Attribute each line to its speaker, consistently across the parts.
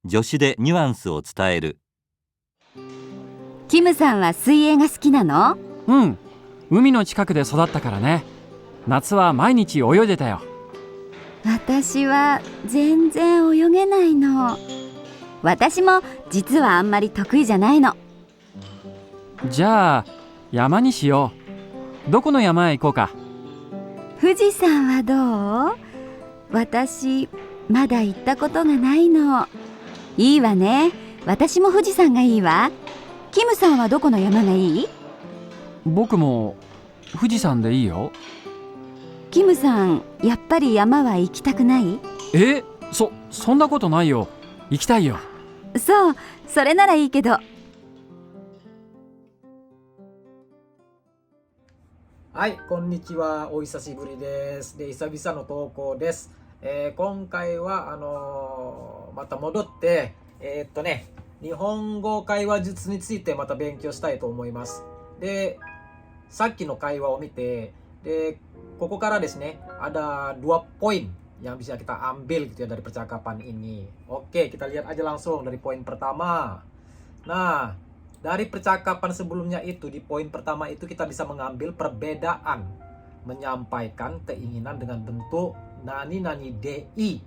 Speaker 1: 助詞でニュアンスを伝える。
Speaker 2: キムさんは水泳が好きなの？
Speaker 3: うん、海の近くで育ったからね。夏は毎日泳いでたよ。
Speaker 2: 私は全然泳げないの。私も実はあんまり得意じゃないの。
Speaker 3: じゃあ山にしよう。どこの山へ行こうか。
Speaker 2: 富士山はどう？私まだ行ったことがないの。いいわね。私も富士山がいいわ。キムさんはどこの山がいい？
Speaker 3: 僕も富士山でいいよ。
Speaker 2: キムさん、やっぱり山は行きたくない？
Speaker 3: そんなことないよ。行きたいよ。
Speaker 2: そう、それならいいけど。
Speaker 4: はい、こんにちは。お久しぶりです。で、久々の投稿です。今回はまた戻って日本語会話術についてまた勉強したいと思います。で、さっきの会話を見て、でここからですね, ada 2 poin yang bisa kita ambil gitu ya dari percakapan ini. Oke, kita lihat aja langsung dari poin pertama. Nah, dari percakapan sebelumnya itu, di poin pertama itu kita bisa mengambil perbedaan menyampaikan keinginan dengan bentuk nani nani di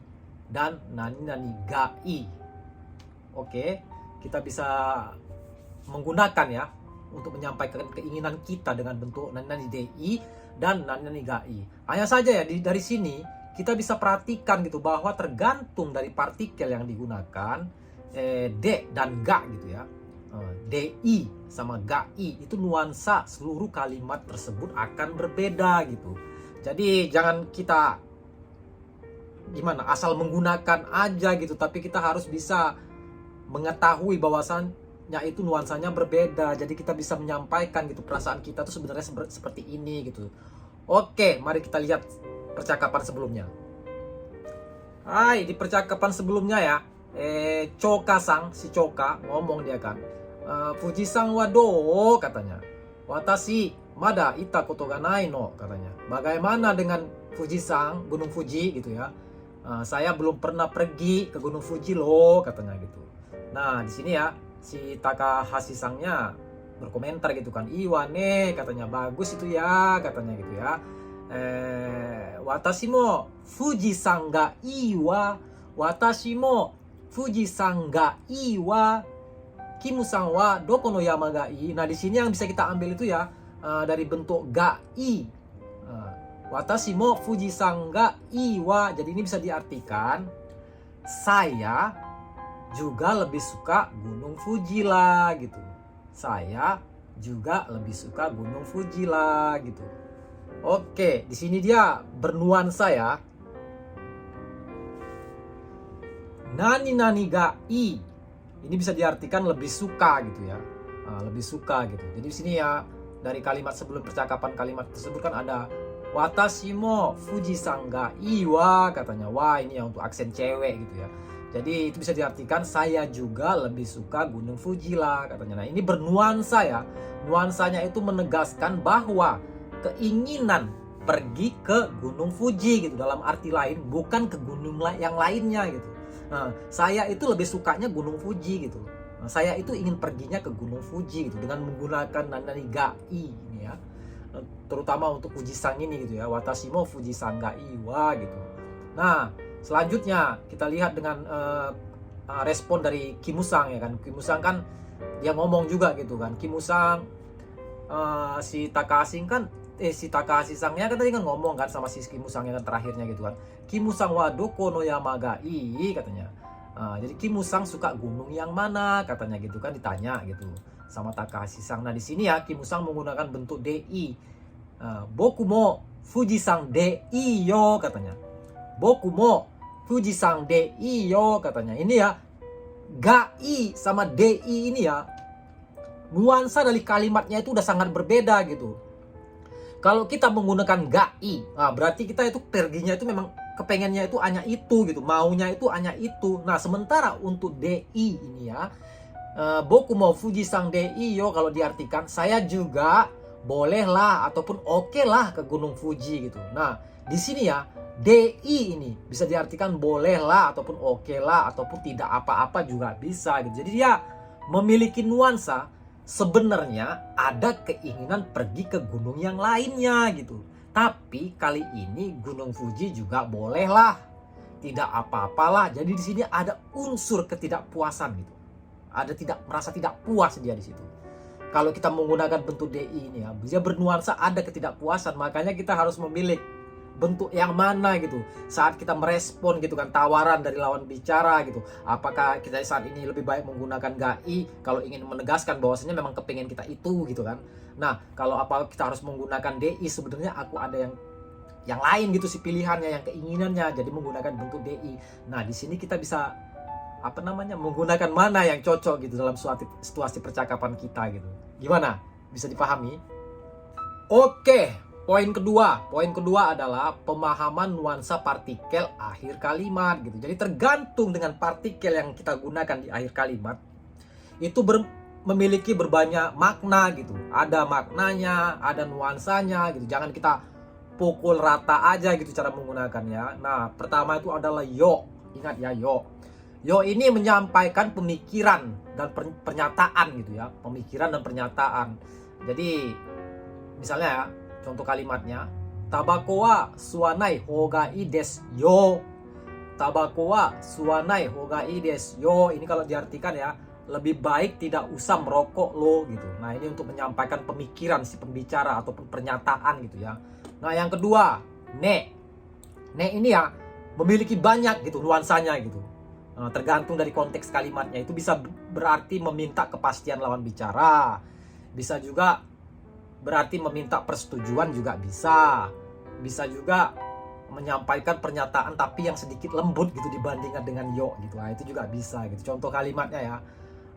Speaker 4: dan nani nani gai. Oke, kita bisa menggunakan ya untuk menyampaikan keinginan kita dengan bentuk nani nani di dan nani nani gai. Hanya saja ya dari sini kita bisa perhatikan gitu bahwa tergantung dari partikel yang digunakan de dan ga gitu ya. Di sama gai itu nuansa seluruh kalimat tersebut akan berbeda gitu. Jadi jangan kita asal menggunakan aja gitu, tapi kita harus bisa mengetahui bahwasannya itu nuansanya berbeda. Jadi kita bisa menyampaikan gitu perasaan kita tuh sebenarnya seperti ini gitu. Oke, mari kita lihat percakapan sebelumnya. Hai, di percakapan sebelumnya ya, Choka-sang, si Choka ngomong dia kan, Fuji-sang wa dou katanya. Watashi mada ita koto ga nai no katanya. Bagaimana dengan Fuji-sang, Gunung Fuji gitu ya. Saya belum pernah pergi ke Gunung Fuji loh katanya gitu. Nah, di sini ya si Takahashi-sangnya berkomentar gitu kan. Iwane katanya, bagus itu ya katanya gitu ya. Watashi mo Fuji-san ga ii wa. Watashi mo Fuji-san ga ii wa. Kimu-san wa doko no yama ga ii. Nah, di sini yang bisa kita ambil itu ya dari bentuk ga ii. Watashi mo Fuji-san ga ii wa. Jadi ini bisa diartikan saya juga lebih suka Gunung Fuji lah gitu. Saya juga lebih suka Gunung Fuji lah gitu. Oke, di sini dia bernuansa ya. Nani nani ga i. Ini bisa diartikan lebih suka gitu ya. Lebih suka gitu. Jadi di sini ya dari kalimat sebelum percakapan kalimat tersebut kan ada watashi mo Fuji-san ga ii wa katanya. Wah, ini ya untuk aksen cewek gitu ya. Jadi itu bisa diartikan saya juga lebih suka Gunung Fuji lah katanya. Nah, ini bernuansa ya. Nuansanya itu menegaskan bahwa keinginan pergi ke Gunung Fuji gitu. Dalam arti lain bukan ke gunung yang lainnya gitu. Nah, saya itu lebih sukanya Gunung Fuji gitu. Nah, saya itu ingin perginya ke Gunung Fuji gitu dengan menggunakan nani gai ini ya. Terutama untuk Fuji-san ini gitu ya. Watashi mo Fuji-san ga ii wa gitu. Nah, selanjutnya kita lihat dengan respon dari Kimusang ya kan. Kimusang kan dia ngomong juga gitu kan. Kimusang si Takahashi-sangnya kan tadi kan ngomong kan sama si Kimusangnya kan terakhirnya gitu kan. Kimusang wa doko no yama ga ii katanya. Jadi Kimusang suka gunung yang mana katanya gitu kan, ditanya gitu sama Takahashi-sang. Nah, di sini ya Kimusang menggunakan bentuk di. Boku mo Fuji-san di yo katanya. Boku mo Fuji-san de iyo katanya. Ini ya gai sama di ini ya nuansa dari kalimatnya itu udah sangat berbeda gitu. Kalau kita menggunakan gai, berarti kita itu perginya itu memang kepengennya itu hanya itu gitu, maunya itu hanya itu. Nah, sementara untuk di ini ya, boku mo Fuji-san de iyo kalau diartikan saya juga bolehlah ataupun oke lah ke Gunung Fuji gitu. Nah, di sini ya DI ini bisa diartikan bolehlah ataupun oke lah ataupun tidak apa-apa juga bisa gitu. Jadi dia memiliki nuansa sebenarnya ada keinginan pergi ke gunung yang lainnya gitu. Tapi kali ini Gunung Fuji juga bolehlah, tidak apa-apalah. Jadi di sini ada unsur ketidakpuasan gitu. Ada merasa tidak puas dia di situ. Kalau kita menggunakan bentuk DI ini ya, dia bernuansa ada ketidakpuasan. Makanya kita harus memilih bentuk yang mana gitu saat kita merespon gitu kan tawaran dari lawan bicara gitu. Apakah kita saat ini lebih baik menggunakan GAI kalau ingin menegaskan bahwasanya memang kepingin kita itu gitu kan. Nah, kalau apa kita harus menggunakan DI, sebenarnya aku ada yang lain gitu sih pilihannya, yang keinginannya, jadi menggunakan bentuk DI. Nah, di sini kita bisa menggunakan mana yang cocok gitu dalam suatu situasi percakapan kita gitu. Gimana? Bisa dipahami? Oke, poin kedua adalah pemahaman nuansa partikel akhir kalimat gitu. Jadi tergantung dengan partikel yang kita gunakan di akhir kalimat itu memiliki berbanyak makna gitu. Ada maknanya, ada nuansanya gitu. Jangan kita pukul rata aja gitu cara menggunakannya. Nah, pertama itu adalah yo. Ingat ya, yo. Yo ini menyampaikan pemikiran dan pernyataan gitu ya. Pemikiran dan pernyataan. Jadi misalnya ya, contoh kalimatnya, tabako wa suwanai hoga ii desu yo. Tabako wa suwanai hoga ii desu yo. Ini kalau diartikan ya, lebih baik tidak usah merokok lo gitu. Nah, ini untuk menyampaikan pemikiran si pembicara ataupun pernyataan gitu ya. Nah, yang kedua, ne. Ne ini ya memiliki banyak gitu nuansanya gitu. Nah, tergantung dari konteks kalimatnya, itu bisa berarti meminta kepastian lawan bicara. Bisa juga berarti meminta persetujuan juga bisa. Bisa juga menyampaikan pernyataan tapi yang sedikit lembut gitu dibandingkan dengan yo gitu. Nah, itu juga bisa gitu. Contoh kalimatnya ya.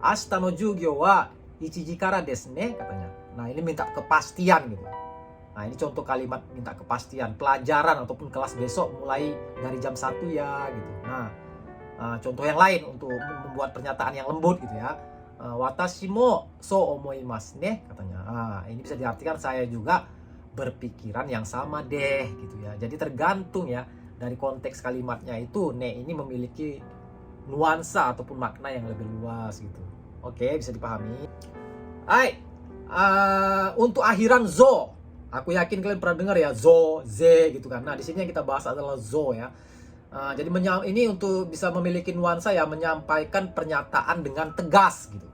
Speaker 4: Ashita no jugyo wa 1時からですね katanya. Nah, ini minta kepastian gitu. Nah, ini contoh kalimat minta kepastian. Pelajaran ataupun kelas besok mulai dari jam 1 ya gitu. Nah, contoh yang lain untuk membuat pernyataan yang lembut gitu ya. Watashi mo so omoimasu ne katanya. Nah, ini bisa diartikan saya juga berpikiran yang sama deh gitu ya. Jadi tergantung ya dari konteks kalimatnya itu ne ini memiliki nuansa ataupun makna yang lebih luas gitu. Oke, bisa dipahami. Hai, untuk akhiran zo, aku yakin kalian pernah dengar ya zo, ze gitu kan. Nah, di sini yang kita bahas adalah zo ya. Jadi ini untuk bisa memiliki nuansa ya, menyampaikan pernyataan dengan tegas gitu.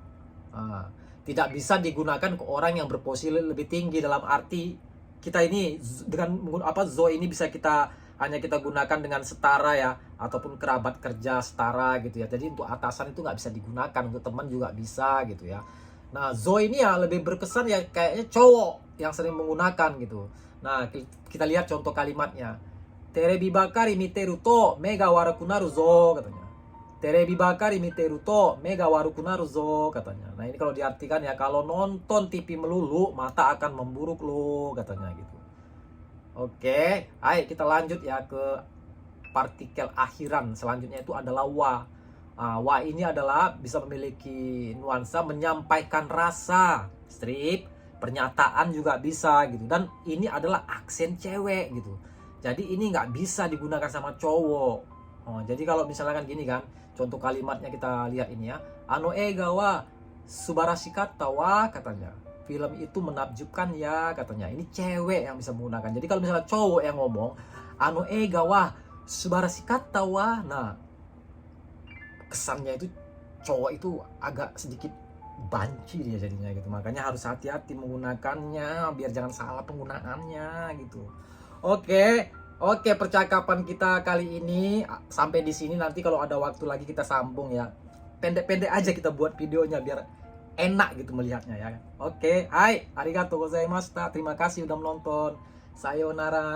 Speaker 4: Tidak bisa digunakan ke orang yang berposisi lebih tinggi, dalam arti kita ini dengan zo ini bisa hanya kita gunakan dengan setara ya, ataupun kerabat kerja setara gitu ya. Jadi untuk atasan itu nggak bisa digunakan, untuk teman juga bisa gitu ya. Nah, zo ini ya lebih berkesan ya kayaknya cowok yang sering menggunakan gitu. Nah, kita lihat contoh kalimatnya. Terebi bakari miteru to mega waruku naru zo katanya. Terebi bakari miteru to mega waruku naru zo katanya. Nah, ini kalau diartikan ya, kalau nonton TV melulu mata akan memburuk lo katanya gitu. Oke, ayo kita lanjut ya ke partikel akhiran. Selanjutnya itu adalah wa. Wa ini adalah bisa memiliki nuansa menyampaikan rasa, strip, pernyataan juga bisa gitu. Dan ini adalah aksen cewek gitu. Jadi ini nggak bisa digunakan sama cowok. Jadi kalau misalkan gini kan, contoh kalimatnya kita lihat ini ya. Ano ega wa subarashikatta wa katanya. Film itu menakjubkan ya katanya. Ini cewek yang bisa menggunakan. Jadi kalau misalnya cowok yang ngomong, ano ega wa subarashikatta wa. Nah, kesannya itu cowok itu agak sedikit banci dia jadinya gitu. Makanya harus hati-hati menggunakannya biar jangan salah penggunaannya gitu. Oke, percakapan kita kali ini sampai di sini. Nanti kalau ada waktu lagi kita sambung ya. Pendek-pendek aja kita buat videonya biar enak gitu melihatnya ya. Oke, hai, arigatou gozaimashita. Terima kasih udah menonton. Sayonara.